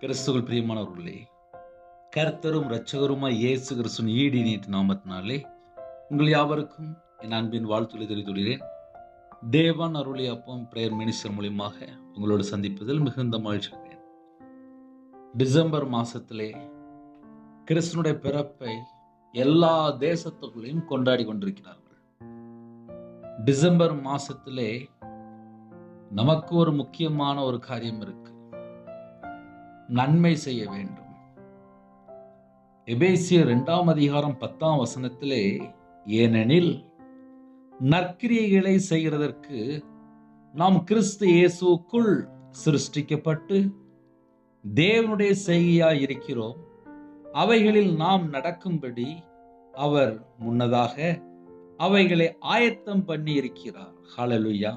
கிறிஸ்துவுக்குள் பிரியமானவர்களே, கர்த்தரும் இரட்சகருமாய் இயேசு கிறிஸ்துவின் ஈடு இணையற்ற நாமத்தினாலே உங்கள் யாவருக்கும் என் அன்பின் வாழ்த்துக்களை தெரிவித்துள்ளேன். தேவன் அருளிய அப்பம் பிரேயர் மினிஸ்டர் மூலியமாக உங்களோடு சந்திப்பதில் மிகுந்த மகிழ்ச்சி அடைகிறேன். டிசம்பர் மாசத்திலே கிறிஸ்துனுடைய பிறப்பை எல்லா தேசத்துக்குள்ளேயும் கொண்டாடி கொண்டிருக்கிறார்கள். டிசம்பர் மாசத்திலே நமக்கு ஒரு முக்கியமான ஒரு காரியம் இருக்கு. நன்மை செய்ய வேண்டும். எபேசியர் 2 அதிகாரம் 10 ஏனெனில் நற்கிரியைகளை செய்கிறதற்கு நாம் கிறிஸ்து இயேசுவுக்குள் சிருஷ்டிக்கப்பட்டு தேவனுடைய செய்கையாய் இருக்கிறோம். அவைகளில் நாம் நடக்கும்படி அவர் முன்னதாக அவைகளை ஆயத்தம் பண்ணி இருக்கிறார். ஹல்லேலூயா.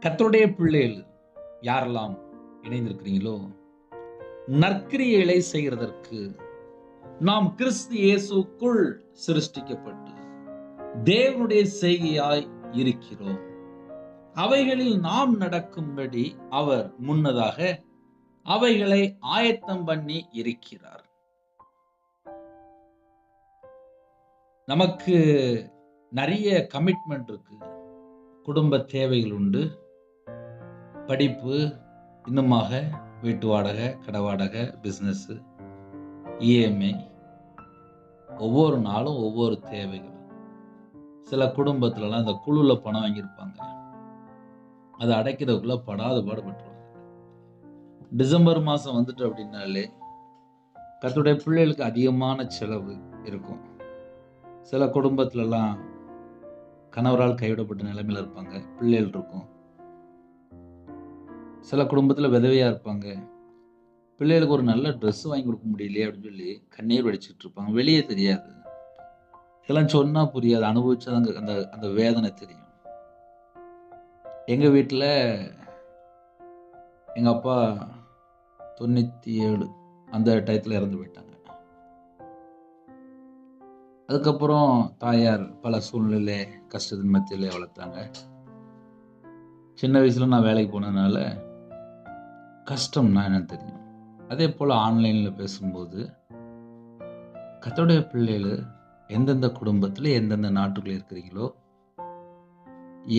கர்த்தருடைய பிள்ளைகள் யாரெல்லாம் இணைந்திருக்கிறீங்களோ, நற்கிரியைகளை செய்கிறதற்கு நாம் கிறிஸ்து இயேசுக்குள் சிருஷ்டிக்கப்பட்டு தேவனுடைய செய்கையாய் இருக்கிறோம். அவைகளில் நாம் நடக்கும்படி அவர் முன்னதாக அவைகளை ஆயத்தம் பண்ணி இருக்கிறார். நமக்கு நிறைய கமிட்மெண்ட் இருக்கு. குடும்ப தேவைகள் உண்டு, படிப்பு, இன்னுமாக வீட்டு வாடகை, கடை வாடகை, பிஸ்னஸ், இஎம்ஐ, ஒவ்வொரு நாளும் ஒவ்வொரு தேவைகள். சில குடும்பத்துலலாம் இந்த குழுவில் பணம் வாங்கியிருப்பாங்க, அதை அடைக்கிறதுக்குள்ள படாத பாடுபட்டுருவாங்க. டிசம்பர் மாதம் வந்துட்டு அப்படின்னாலே கர்த்தருடைய பிள்ளைகளுக்கு அதிகமான செலவு இருக்கும். சில குடும்பத்துலலாம் கணவரால் கைவிடப்பட்ட நிலைமையில் இருப்பாங்க, பிள்ளைகள் இருக்கும். சில குடும்பத்தில் விதவையாக இருப்பாங்க, பிள்ளைகளுக்கு ஒரு நல்ல ட்ரெஸ் வாங்கி கொடுக்க முடியலையே அப்படின்னு சொல்லி கண்ணீர் வடிச்சிட்டு இருப்பாங்க. வெளியே தெரியாது, இதெல்லாம் சொன்னால் புரியாது, அனுபவிச்சா அந்த அந்த வேதனை தெரியும். எங்கள் வீட்டில் எங்கள் அப்பா 97 அந்த டயத்தில் இறந்து போயிட்டாங்க. அதுக்கப்புறம் தாயார் பல சூழ்நிலை கஷ்டத்தின் மத்தியில் வளர்த்தாங்க. சின்ன வயசில் நான் வேலைக்கு போனதுனால கஷ்டம்னா என்னன்னு தெரியும். அதே போல் ஆன்லைனில் பேசும்போது கர்த்தருடைய பிள்ளைகள் எந்தெந்த குடும்பத்தில் எந்தெந்த நாட்டுக்குள்ள இருக்கிறீங்களோ,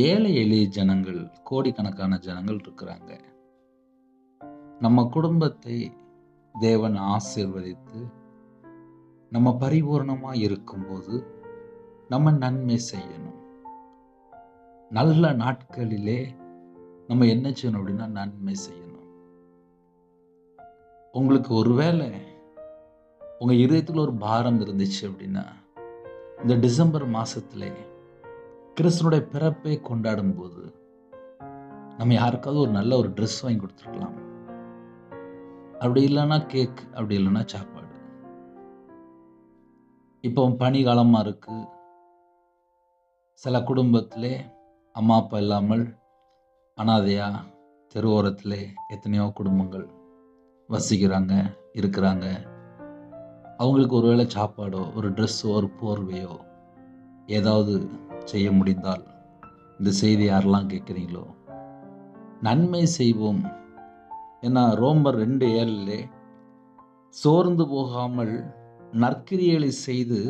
ஏழை எளிய ஜனங்கள், கோடிக்கணக்கான ஜனங்கள் இருக்கிறாங்க. நம்ம குடும்பத்தை தேவன் ஆசீர்வதித்து நம்ம பரிபூர்ணமாக இருக்கும்போது நம்ம நன்மை செய்யணும். நல்ல நாட்களிலே நம்ம என்ன செய்யணும் அப்படின்னா நன்மை செய்யணும். உங்களுக்கு ஒருவேளை உங்க இதயத்தில் ஒரு பாரம் இருந்துச்சு அப்படின்னா, இந்த டிசம்பர் மாசத்துல கிறிஸ்துனுடைய பிறப்பை கொண்டாடும் போது நம்ம யாருக்காவது ஒரு நல்ல ஒரு ட்ரெஸ் வாங்கி கொடுத்துருக்கலாம். அப்படி இல்லைன்னா கேக், அப்படி இல்லைன்னா சாப்பாடு. இப்போ பனி காலமா இருக்கு. சில குடும்பத்திலே அம்மா அப்பா இல்லாமல் அனாதையா தெருவோரத்திலே எத்தனையோ குடும்பங்கள் வசிக்கிறாங்க, இருக்கிறாங்க. அவங்களுக்கு ஒருவேளை சாப்பாடோ, ஒரு ட்ரெஸ்ஸோ, ஒரு போர்வையோ ஏதாவது செய்ய முடிந்தால், இந்த செய்தி யாரெல்லாம் கேட்குறீங்களோ நன்மை செய்வோம். ஏன்னா ரோமர் 2:7 சோர்ந்து போகாமல் நற்கிரியைகளை செய்து,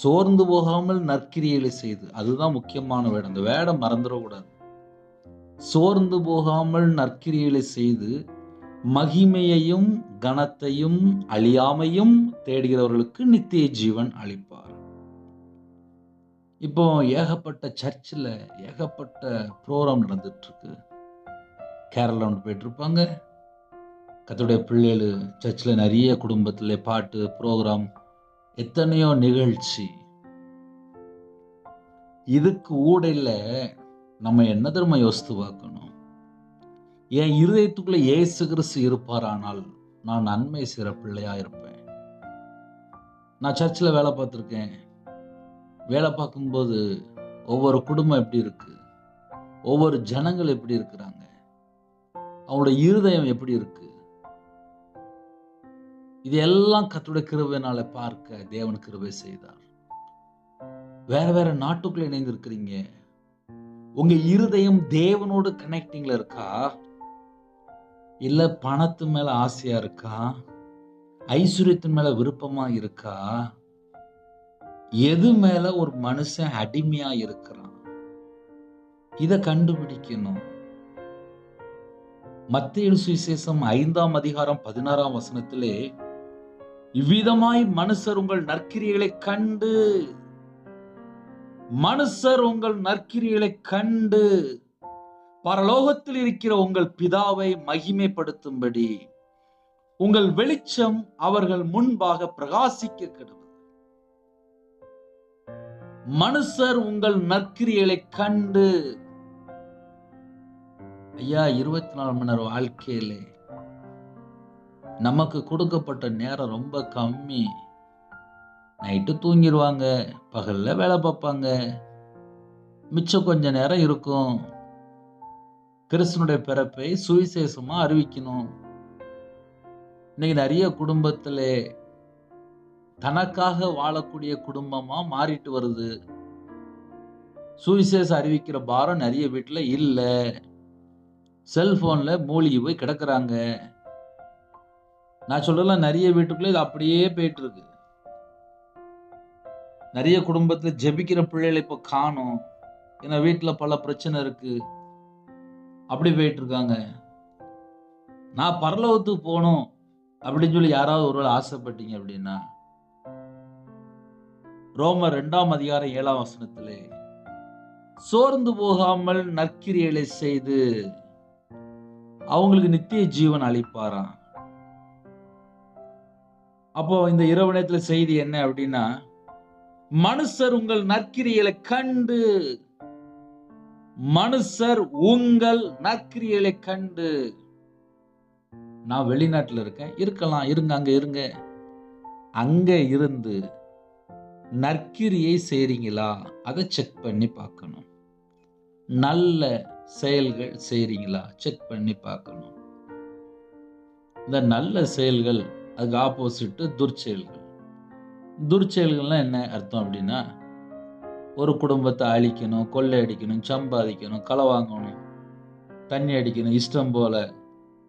சோர்ந்து போகாமல் நற்கிரியைகளை செய்து, அதுதான் முக்கியமான வேடம். அந்த வேடம் மறந்துடக்கூடாது. சோர்ந்து போகாமல் நற்கிரியைகளை செய்து மகிமையையும் கனத்தையும் அழியாமையும் தேடுகிறவர்களுக்கு நித்திய ஜீவன் அளிப்பார். இப்போ ஏகப்பட்ட சர்ச்சில் ஏகப்பட்ட ப்ரோக்ராம் நடந்துட்டு இருக்கு. கேரளா போயிட்டு இருப்பாங்க. கர்த்தருடைய பிள்ளைகள் சர்ச்சில் நிறைய குடும்பத்தில் பாட்டு ப்ரோக்ராம், எத்தனையோ நிகழ்ச்சி. இதுக்கு ஊடையில் நம்ம என்ன தெரியுமா யோசித்து பார்க்கணும்? என் இருதயத்துக்குள்ள இயேசு கிறிஸ்து இருப்பாரானால் நான் நன்மை செய்கிற பிள்ளையா இருப்பேன். நான் சர்ச்சில் வேலை பார்த்துருக்கேன். வேலை பார்க்கும்போது ஒவ்வொரு குடும்பம் எப்படி இருக்கு, ஒவ்வொரு ஜனங்கள் எப்படி இருக்கிறாங்க, அவங்களோட இருதயம் எப்படி இருக்கு, இது எல்லாம் கர்த்தருடைய கிருபையினால பார்க்க தேவன் கிருபை செய்தார். வேற வேற நாட்டுக்குள்ள இணைந்து இருக்கிறீங்க, உங்க இருதயம் தேவனோடு கனெக்டிங்ல இருக்கா? இல்ல பணத்து மேல ஆசையா இருக்கா? ஐஸ்வர்யத்தின் மேல விருப்பமா இருக்கா? எது மேல ஒரு மனுஷன் அடிமையா இருக்கிறான்? இத கண்டுபிடிக்கணும். மத்தேயு சுவிசேஷம் 5ஆம் அதிகாரம் 16ஆம் வசனத்திலே, இவ்விதமாய் மனுஷர் உங்கள் நற்கிரியைகளைக் கண்டு, மனுஷர் உங்கள் நற்கிரியைகளைக் கண்டு பரலோகத்தில் இருக்கிற உங்கள் பிதாவை மகிமைப்படுத்தும்படி உங்கள் வெளிச்சம் அவர்கள் முன்பாக பிரகாசிக்க கடவுது. மனுஷர் உங்கள் நற்கிரியைகளைக் கண்டு. ஐயா, 24 மணி நேரம் வாழ்க்கையிலே நமக்கு கொடுக்கப்பட்ட நேரம் ரொம்ப கம்மி. நைட்டு தூங்கிடுவாங்க, பகல்ல வேலை பார்ப்பாங்க, மிச்சம் கொஞ்ச நேரம் இருக்கும். கிறிஸ்துனுடைய பிறப்பை சுவிசேஷமா அறிவிக்கணும். இன்னைக்கு நிறைய குடும்பத்திலே தனக்காக வாழக்கூடிய குடும்பமா மாறிட்டு வருது. சுவிசேஷம் அறிவிக்கிற பாரம் நிறைய வீட்டுல இல்ல. செல்போன்ல மூழ்கி போய் கிடக்குறாங்க. நான் சொல்றேன், நிறைய வீட்டுக்குள்ள இது அப்படியே போயிட்டு இருக்கு. நிறைய குடும்பத்துல ஜெபிக்கிற பிள்ளைகளை இப்ப காணோம். ஏன்னா வீட்டுல பல பிரச்சனை இருக்கு. அப்படி போயிட்டு இருக்காங்க. நான் பரலோகத்துக்கு போகணும் அப்படின்னு சொல்லி யாராவது ஒருவேளை ஆசைப்பட்டீங்க அப்படின்னா, ரோமர் 2ஆம் அதிகாரம் 7ஆம் வசனத்திலே, சோர்ந்து போகாமல் நற்கிரியைகளை செய்து அவங்களுக்கு நித்திய ஜீவன் அளிப்பாராம். அப்போ இந்த இரவு நேரத்துல செய்தி என்ன அப்படின்னா, மனுஷர் உங்கள் நற்கிரியைகளை கண்டு, மனுஷர் உங்கள் நற்கிரியைகளை கண்டு. நான் வெளிநாட்டுல இருக்கேன், இருக்கலாம், இருங்க, அங்க இருங்க. அங்க இருந்து நற்கிரியை செய்றீங்களா அதை செக் பண்ணி பார்க்கணும். நல்ல செயல்கள் செய்றீங்களா செக் பண்ணி பார்க்கணும். இந்த நல்ல செயல்கள் அதுக்கு ஆப்போசிட் துர்ச்செயல்கள். துர்ச்செயல்கள்லாம் என்ன அர்த்தம் அப்படின்னா, ஒரு குடும்பத்தை அழிக்கணும், கொள்ளை அடிக்கணும், சம்பாதிக்கணும், களை வாங்கணும், தண்ணி அடிக்கணும், இஷ்டம் போல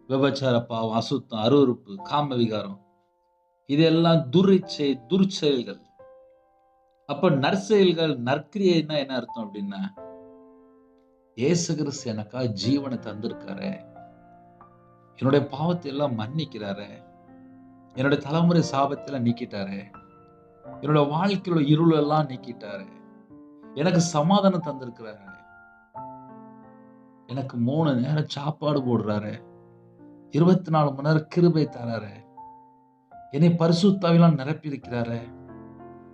விபச்சார பாவம், அசுத்தம், அருவருப்பு, காம விகாரம், இதெல்லாம் துர்ச்செயல்கள். அப்ப நற்செயல்கள், நற்கிரியைன்னா என்ன அர்த்தம் அப்படின்னா, இயேசு கிறிஸ்து எனக்கா ஜீவனை தந்திருக்காரு, என்னுடைய பாவத்தை எல்லாம் மன்னிக்கிறாரு, என்னுடைய தலைமுறை சாபத்தை நீக்கிட்டாரு, என்னோட வாழ்க்கையோட இருள் எல்லாம் நீக்கிட்டாரு, எனக்கு சமாதானம் தந்திருக்கிறாரு, எனக்கு 3 நேரம் சாப்பாடு போடுறாரு, 24 மணி நேரம் கிருபை தராரு, என்னை பரிசுத்த ஆவியால் நிரப்பி இருக்கிறாரு,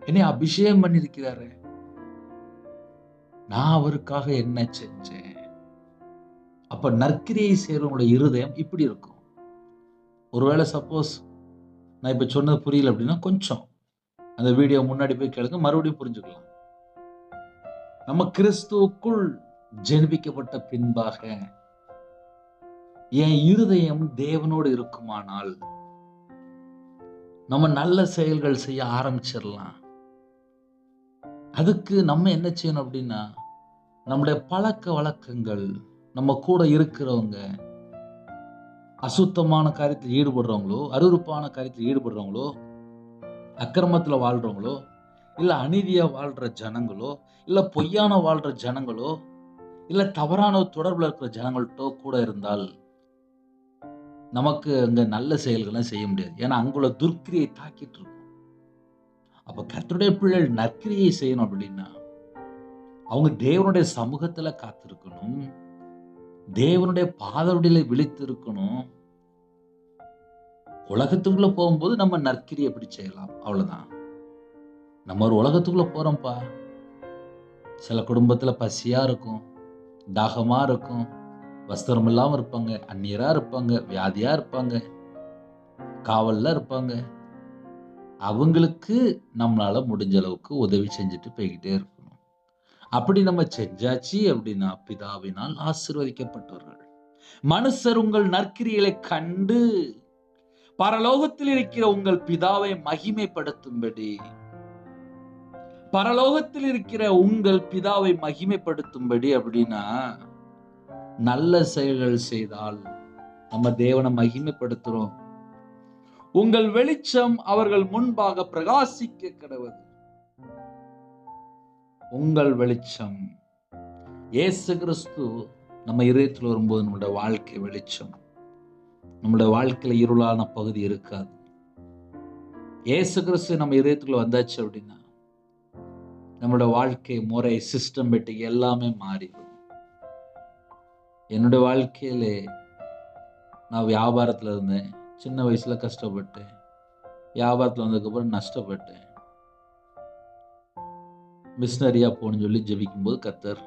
என்னை அபிஷேகம் பண்ணி இருக்கிறாரு. நான் அவருக்காக என்ன செஞ்சேன்? அப்ப நற்கிரியை செய்யறவங்களுடைய இருதயம் இப்படி இருக்கும். ஒருவேளை சப்போஸ் நான் இப்ப சொன்னது புரியல அப்படின்னா, கொஞ்சம் அந்த வீடியோ முன்னாடி போய் கேளுங்க, மறுபடியும் புரிஞ்சுக்கலாம். நம்ம கிறிஸ்துவுக்குள் ஜெனிபிக்கப்பட்ட பின்பாக என் இருதயம் தேவனோடு இருக்குமானால் நம்ம நல்ல செயல்கள் செய்ய ஆரம்பிச்சிடலாம். அதுக்கு நம்ம என்ன செய்யணும் அப்படின்னா, நம்முடைய பழக்க வழக்கங்கள், நம்ம கூட இருக்கிறவங்க அசுத்தமான காரியத்தில் ஈடுபடுறவங்களோ, அருவருப்பான காரியத்தில் ஈடுபடுறவங்களோ, அக்கிரமத்துல வாழ்றவங்களோ, இல்ல அநீதியா வாழ்ற ஜனங்களோ, இல்ல பொய்யான வாழ்ற ஜனங்களோ, இல்ல தவறான தொடர்புல இருக்கிற ஜனங்கள்கிட்ட கூட இருந்தால் நமக்கு அங்க நல்ல செயல்களை செய்ய முடியாது. ஏன்னா அங்குள்ள துர்க்கிரியை தாக்கிட்டு இருக்கும். அப்ப கர்த்தருடைய பிள்ளைகள் நற்கிரியை செய்யணும் அப்படின்னா, அவங்க தேவனுடைய சமூகத்துல காத்திருக்கணும், தேவனுடைய பாதவடியில விழித்திருக்கணும். உலகத்துக்குள்ள போகும்போது நம்ம நற்கிரியை எப்படி செய்யலாம், அவ்வளவுதான். நம்ம ஒரு உலகத்துக்குள்ள போறோம்ப்பா. சில குடும்பத்துல பசியா இருக்கும், தாகமா இருக்கும், வஸ்திரம் இல்லாம இருப்பாங்க, அந்நியரா இருப்பாங்க, வியாதியா இருப்பாங்க, காவல்ல இருப்பாங்க. அவங்களுக்கு நம்மளால முடிஞ்ச அளவுக்கு உதவி செஞ்சுட்டு போய்கிட்டே இருக்கணும். அப்படி நம்ம செஞ்சாச்சு அப்படின்னா பிதாவினால் ஆசீர்வதிக்கப்பட்டவர்கள். மனுஷர் உங்கள் நற்கிரியைகளை கண்டு பரலோகத்தில் இருக்கிற உங்கள் பிதாவை மகிமைப்படுத்தும்படி, பரலோகத்தில் இருக்கிற உங்கள் பிதாவை மகிமைப்படுத்தும்படி அப்படின்னா, நல்ல செயல்கள் செய்தால் நம்ம தேவனை மகிமைப்படுத்துறோம். உங்கள் வெளிச்சம் அவர்கள் முன்பாக பிரகாசிக்க கடவுது. உங்கள் வெளிச்சம் இயேசு கிறிஸ்து நம்ம இதயத்தில் வரும்போது நம்மளுடைய வாழ்க்கை வெளிச்சம். நம்மளுடைய வாழ்க்கையில இருளான பகுதி இருக்காது. இயேசு கிறிஸ்து நம்ம இதயத்துக்குள்ள வந்தாச்சு அப்படின்னா நம்மளோட வாழ்க்கை முறை, சிஸ்டமேட்டிக் எல்லாமே மாறிடும். என்னுடைய வாழ்க்கையில நான் வியாபாரத்தில் இருந்தேன். சின்ன வயசுல கஷ்டப்பட்டேன். வியாபாரத்தில் வந்ததுக்கப்புறம் நஷ்டப்பட்டேன். மிஷினரியா போகணும்னு சொல்லி ஜெபிக்கும்போது கர்த்தர்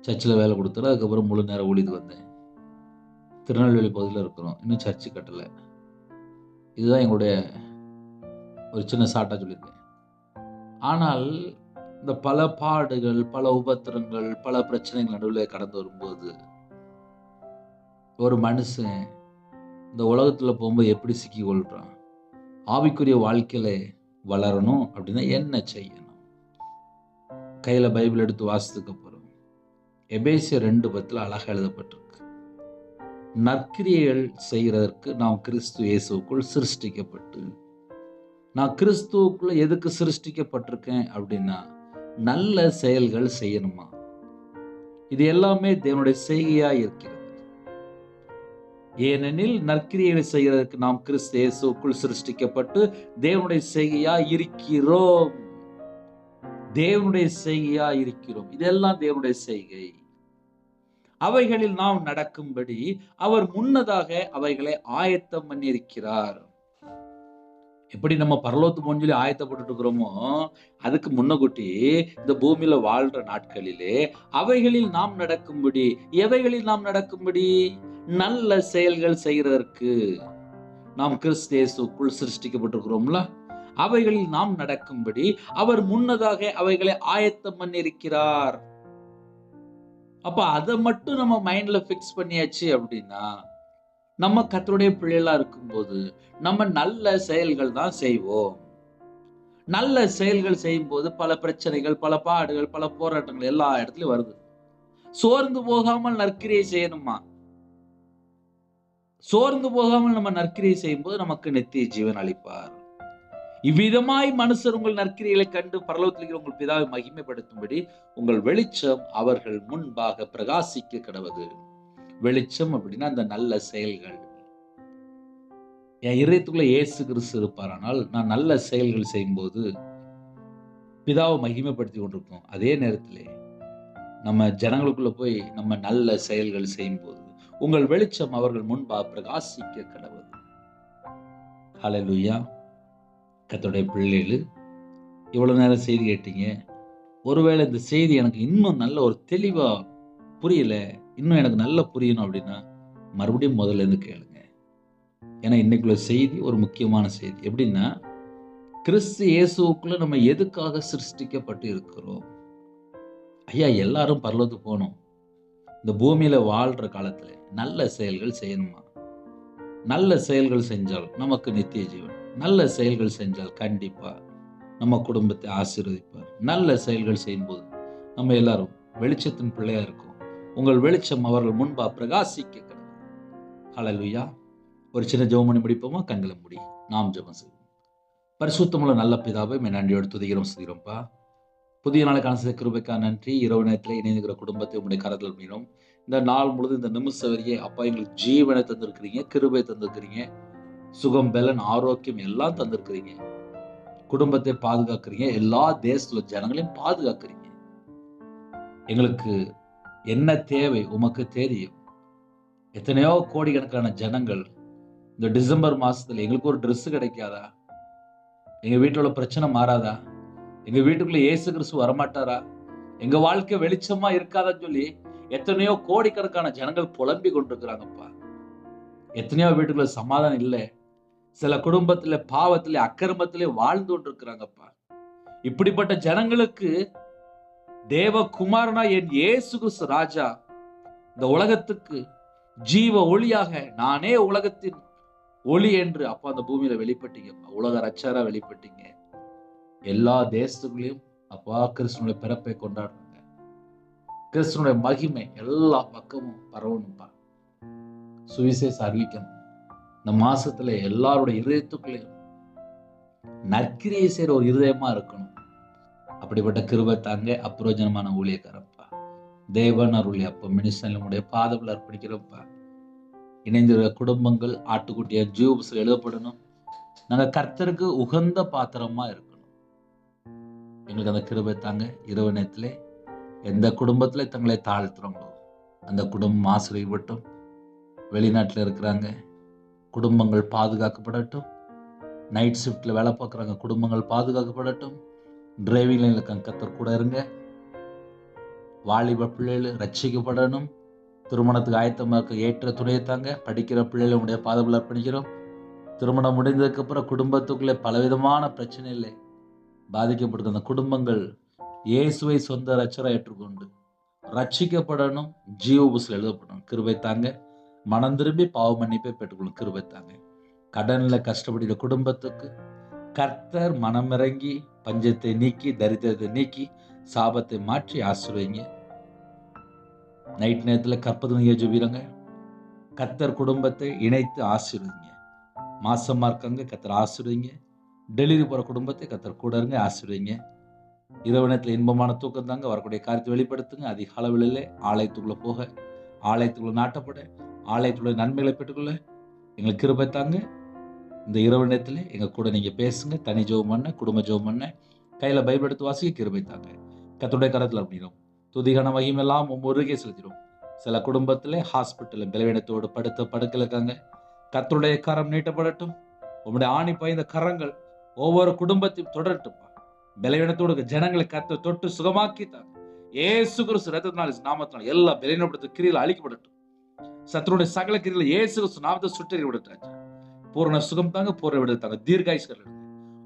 சர்ச்சில் வேலை கொடுத்தாரு. அதுக்கப்புறம் முழு நேரம் ஊழியத்துக்கு வந்தேன். திருநெல்வேலி பகுதியில் இருக்கிறோம். இன்னும் சர்ச்சு கட்டலை. இதுதான் எங்களுடைய ஒரு சின்ன சாட்டா சொல்லியிருக்கேன். ஆனால் இந்த பல பாடுகள், பல உபத்திரங்கள், பல பிரச்சனைகள் நடுவில் கடந்து வரும்போது ஒரு மனுஷன் இந்த உலகத்தில் போகும்போது எப்படி சிக்கி கொள்றான்? ஆவிக்குரிய வாழ்க்கையில வளரணும் அப்படின்னா என்ன செய்யணும்? கையில பைபிள் எடுத்து வாசித்ததுக்கு அப்புறம் எபேசியர் 2:10 அழகா எழுதப்பட்டிருக்கு. நற்கிரியைகள் செய்கிறதற்கு நாம் கிறிஸ்து இயேசுக்குள் சிருஷ்டிக்கப்பட்டு, நான் கிறிஸ்துவுக்குள்ள எதுக்கு சிருஷ்டிக்கப்பட்டிருக்கேன் அப்படின்னா நல்ல செயல்கள் செய்யணுமா. இது எல்லாமே தேவனுடைய செய்கையா இருக்கிறது. ஏனெனில் நற்கிரியைகளை செய்கிறதற்கு நாம் கிறிஸ்து இயேசுக்குள் சிருஷ்டிக்கப்பட்டு தேவனுடைய செய்கையா இருக்கிறோம். தேவனுடைய செய்கையா இருக்கிறோம். இதெல்லாம் தேவனுடைய செய்கை. அவைகளில் நாம் நடக்கும்படி அவர் முன்னதாக அவைகளை ஆயத்தம் பண்ணியிருக்கிறார். எப்படி நம்ம பரலோகத்துக்கு போன்னு சொல்லி ஆயத்தப்பட்டு இருக்கிறோமோ, அதுக்கு முன்னகுட்டி இந்த பூமியில வாழ்ற நாட்களிலே அவைகளில் நாம் நடக்கும்படி, எவைகளில் நாம் நடக்கும்படி, நல்ல செயல்கள் செய்கிறதற்கு நாம் கிறிஸ்து இயேசுக்குள் சிருஷ்டிக்கப்பட்டிருக்கிறோம்ல, அவைகளில் நாம் நடக்கும்படி அவர் முன்னதாக அவைகளை ஆயத்தம் பண்ணியிருக்கிறார். அப்ப அதை மட்டும் நம்ம மைண்ட்ல பிக்ஸ் பண்ணியாச்சு அப்படின்னா நம்ம கர்த்தருடைய பிள்ளைகளா இருக்கும்போது நம்ம நல்ல செயல்கள் தான் செய்வோம். நல்ல செயல்கள் செய்யும் போது பல பிரச்சனைகள், பல பாடுகள், பல போராட்டங்கள் எல்லா இடத்துலயும் வருது. சோர்ந்து போகாமல் நற்கிரியை செய்யணுமா? சோர்ந்து போகாமல் நம்ம நற்கிரியை செய்யும் போது நமக்கு நித்திய ஜீவன் அளிப்பார். இவ்விதமாய் மனுஷர் உங்கள் நற்கிரிகளை கண்டு பரலோகத்தில் உங்கள் பிதாவை மகிமைப்படுத்தும்படி உங்கள் வெளிச்சம் அவர்கள் முன்பாக பிரகாசிக்க கடவது. வெளிச்சம் அப்படின்னா அந்த நல்ல செயல்கள். என் இதயத்துக்குள்ள இயேசு கிறிஸ்து இருப்பாரானால் நான் நல்ல செயல்கள் செய்யும்போது பிதாவை மகிமைப்படுத்தி கொண்டிருக்கோம். அதே நேரத்திலே நம்ம ஜனங்களுக்குள்ள போய் நம்ம நல்ல செயல்கள் செய்யும்போது உங்கள் வெளிச்சம் அவர்கள் முன்பாக பிரகாசிக்க கடவது. ஹல்லேலூயா. கர்த்தருடைய பிள்ளைகள், இவ்வளவு நேரம் செய்தி கேட்டீங்க. ஒருவேளை இந்த செய்தி எனக்கு இன்னும் நல்ல ஒரு தெளிவா புரியல, இன்னும் எனக்கு நல்லா புரியணும் அப்படின்னா மறுபடியும் முதல்ல இருந்து கேளுங்க. ஏன்னா இன்னைக்குள்ள செய்தி ஒரு முக்கியமான செய்தி. எப்படின்னா, கிறிஸ்து இயேசுக்குள்ள நம்ம எதுக்காக சிருஷ்டிக்கப்பட்டு இருக்கிறோம்? ஐயா, எல்லாரும் பரலோகத்துக்கு போகணும். இந்த பூமியில வாழ்ற காலத்துல நல்ல செயல்கள் செய்யணுமா? நல்ல செயல்கள் செஞ்சால் நமக்கு நித்திய ஜீவன். நல்ல செயல்கள் செஞ்சால் கண்டிப்பா நம்ம குடும்பத்தை ஆசீர்வதிப்பார். நல்ல செயல்கள் செய்யும்போது நம்ம எல்லாரும் வெளிச்சத்தின் பிள்ளையா இருக்கும். உங்கள் வெளிச்சம் அவர்கள் முன்பா பிரகாசிக்க கடவுது. ஹல்லேலூயா. ஒரு சின்ன ஜெபம் பண்ணி முடிப்போமா? கண்களை மூடி நாம் ஜெபம் செய்வோம். பரிசுத்தமுள்ள நல்ல பிதாவை நன்றியோடு துதிக்கிறோம், செய்கிறோம்ப்பா. புதிய நாளுக்கான சில கிருபைக்கான நன்றி. இரவு நேரத்தில் இணைந்துகிற குடும்பத்தை உங்களுடைய கரத்தில் மீண்டும் இந்த நாள் முழுதும் இந்த நிமிஷம் வரையே அப்பா எங்களுக்கு ஜீவனை தந்திருக்கிறீங்க, கிருபை தந்திருக்கிறீங்க, சுகம், பலன், ஆரோக்கியம் எல்லாம் தந்திருக்கிறீங்க. குடும்பத்தை பாதுகாக்கிறீங்க, எல்லா தேசத்துல ஜனங்களையும் பாதுகாக்கிறீங்க. எங்களுக்கு என்ன தேவை உமக்கு தெரியும். எத்தனையோ கோடிக்கணக்கான ஜனங்கள் இந்த டிசம்பர் மாசத்துல எங்களுக்கு ஒரு ட்ரெஸ் கிடைக்காதா? எங்க வீட்டுல உள்ள பிரச்சனை மாறாதா? எங்க வீட்டுக்குள்ள இயேசு கிறிஸ்து வரமாட்டாரா? எங்க வாழ்க்கை வெளிச்சமா இருக்காதான்னு சொல்லி எத்தனையோ கோடிக்கணக்கான ஜனங்கள் புலம்பி கொண்டிருக்கிறாங்கப்பா. எத்தனையோ வீட்டுக்குள்ள சமாதானம் இல்லை. சில குடும்பத்துல பாவத்திலே அக்கிரமத்திலே வாழ்ந்து கொண்டிருக்கிறாங்கப்பா. இப்படிப்பட்ட ஜனங்களுக்கு தேவகுமாரனா என் இயேசு கிறிஸ்து ராஜா இந்த உலகத்துக்கு ஜீவ ஒளியாக, நானே உலகத்தின் ஒளி என்று அப்பா அந்த பூமியில வெளிப்பட்டீங்கப்பா. உலக ரட்சகரா வெளிப்பட்டீங்க. எல்லா தேசத்துக்குள்ளேயும் அப்பா கிறிஸ்துவனுடைய பிறப்பை கொண்டாடுறாங்க. கிறிஸ்துவனுடைய மகிமை எல்லா பக்கமும் பரவணும்பா. சுவிசேஷம் அறிவிக்கணும். இந்த மாசத்துல எல்லாருடைய இருதயத்துக்குள்ளேயும் நற்கிரியை செய்யற ஒரு இருதயமா இருக்கணும். அப்படிப்பட்ட கிருபை தாங்க. அப்பிரோஜனமான ஊழியக்காரப்பா, தேவன் அருளி அப்ப மினிஸ்டனுடைய பாதவில் அர்ப்பணிக்கிறப்பா. இணைந்திருக்கிற குடும்பங்கள் ஆட்டுக்குட்டிய ஜூப்ஸ் எழுதப்படணும். நாங்க கர்த்தருக்கு உகந்த பாத்திரமா இருக்கணும். எங்களுக்கு அந்த கிருபை தாங்க. இரவு நேரத்திலே எந்த குடும்பத்துல தங்களை தாழ்த்துறாங்களோ அந்த குடும்பம் ஆசீர்வதிக்கப்படட்டும். வெளிநாட்டில் இருக்கிறாங்க, குடும்பங்கள் பாதுகாக்கப்படட்டும். நைட் ஷிஃப்ட்ல வேலை பார்க்குறாங்க, குடும்பங்கள் பாதுகாக்கப்படட்டும். டிரைவிங் லைன்ல இருக்காங்க, கர்த்தர் கூட இருங்க. வாலிப பிள்ளைகள் ரட்சிக்கப்படணும். திருமணத்துக்கு ஆயத்தமாக இருக்க ஏற்ற துணையை தாங்க. படிக்கிற பிள்ளைகளை உடைய பாதத்தில் அர்ப்பணிக்கிறோம். திருமணம் முடிந்ததுக்கு அப்புறம் குடும்பத்துக்குள்ளே பலவிதமான பிரச்சனைகளை பாதிக்கப்படுது. அந்த குடும்பங்கள் இயேசுவை சொந்த ரட்சகராக ஏற்றுக்கொண்டு ரட்சிக்கப்படணும். ஜீவ புஸ்தகத்தில் எழுதப்படணும். கிருபை தாங்க. மனம் திரும்பி பாவ மன்னிப்பை பெற்றுக்கொள்ளும். கிருபை தாங்க. கடன்ல கஷ்டப்படுகிற குடும்பத்துக்கு கர்த்தர் மனமிறங்கி பஞ்சத்தை நீக்கி தரித்திரத்தை நீக்கி சாபத்தை மாற்றி ஆசீர்வதிங்க. நைட் நேரத்தில் கற்பதுங்க ஜெபிக்கிறங்க. கர்த்தர் குடும்பத்தை இணைத்து ஆசீர்வதிங்க. மாசமா இருக்காங்க, கர்த்தர் ஆசீர்வதிங்க. டெலிவரி போற குடும்பத்தை கர்த்தர் கூட இருங்க, ஆசீர்வதிங்க. இரவு நேரத்தில் இன்பமான தூக்கம் தாங்க. வரக்கூடிய காரியத்தை வெளிப்படுத்துங்க. அதிக அளவிலே ஆலயத்துக்குள்ள போக, ஆலயத்துக்குள்ள நாட்டப்பட, ஆலயத்துக்குள்ள நன்மைகளை பெற்றுக்கொள்ள எங்களுக்கு கிருபை தாங்க. இந்த இரவு நேரத்தில் எங்க கூட நீங்க பேசுங்க. தனி ஜெபம் பண்ண, குடும்ப ஜெபம் பண்ண, கையில பைபிள் எடுத்து வாசிக்க கிருபை தாங்க. கர்த்தருடைய கரத்தில் அப்படினோம். துதிகான மகிமெல்லாம் முருகே செலுத்திடும். சில குடும்பத்திலே ஹாஸ்பிட்டல் பலவீனத்தோடு படுக்கையில் இருக்காங்க. கர்த்தருடைய கரம் நீட்டப்படட்டும். உங்களுடைய ஆணி பாய்ந்த கரங்கள் ஒவ்வொரு குடும்பத்தையும் தொடரட்டும். பலவீனத்தோடு ஜனங்களை கர்த்தர் தொட்டு சுகமாக்கி தாங்க. இயேசு கிறிஸ்து ரத்தத்தினால் நாமத்தினால் எல்லா பலவீனப்படுத்த கிரியில் அழிக்கப்படட்டும். சத்துருடைய சகல கிரியில் இயேசு கிறிஸ்து நாமத்தை சுற்றி விடட்டாங்க. பூரண சுகம் தாங்க, பூர்ண விடுதலை தாங்க, தீர்காயுஷ்கள்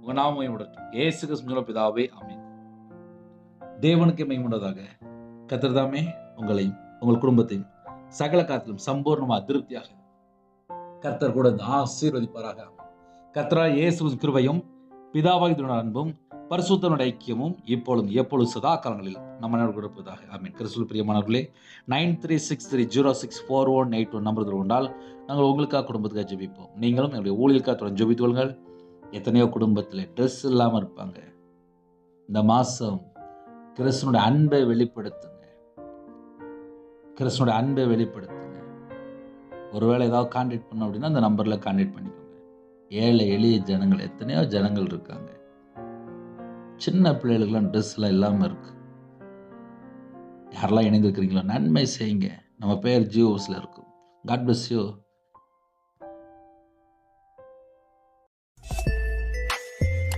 உங்க நாமம் விடட்டும். இயேசு கிறிஸ்து பிதாவே ஆமென். தேவனுக்கு மகிமையுண்டதாக. கர்த்தர் தாமே உங்களையும் உங்கள் குடும்பத்தையும் சகல காலத்திலும் சம்பூர்ணமாக திருப்தியாக கர்த்தர் கூட ஆசீர்வதிப்பாராக. கர்த்தராகிய இயேசு கிருபையும் பிதாவாகிய அன்பும் பரிசுத்தனுடைய ஐக்கியமும் இப்பொழுதும் எப்பொழுது சதா காலங்களில் நம்ம கொடுப்பதாக ஆமென். கிறிஸ்துவில் பிரியமானவர்களே, 9363064181 நம்பர் கொண்டால் நாங்கள் உங்களுக்காக குடும்பத்துக்காக ஜெபிப்போம். நீங்களும் என்னுடைய ஊழியர்களுக்காக தொடர்ந்து ஜெபித்து கொள்ளுங்கள். எத்தனையோ குடும்பத்தில் ட்ரெஸ் இல்லாமல் இருப்பாங்க. இந்த மாதம் கிறிஸ்துனுடைய அன்பை வெளிப்படுத்துங்க. கிறிஸ்துனுடைய அன்பை வெளிப்படுத்துங்க. ஒருவேளை ஏதாவது கான்டாக்ட் பண்ண அப்படின்னா அந்த நம்பரில் கான்டாக்ட் பண்ணிக்கோங்க. ஏழை எளிய ஜனங்கள் எத்தனையோ ஜனங்கள் இருக்காங்க. சின்ன பிள்ளைகளுக்கெல்லாம் ட்ரெஸ்லாம் இல்லாமல் இருக்கு. யாரெல்லாம் இணைந்திருக்கிறீங்களோ நன்மை செய்யுங்க. நம்ம பேர் ஜியோஸ்ல இருக்கும். God bless you.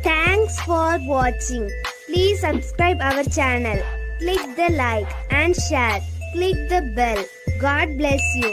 Thanks for watching. Please subscribe our channel. Click the like and share. Click the bell. God bless you.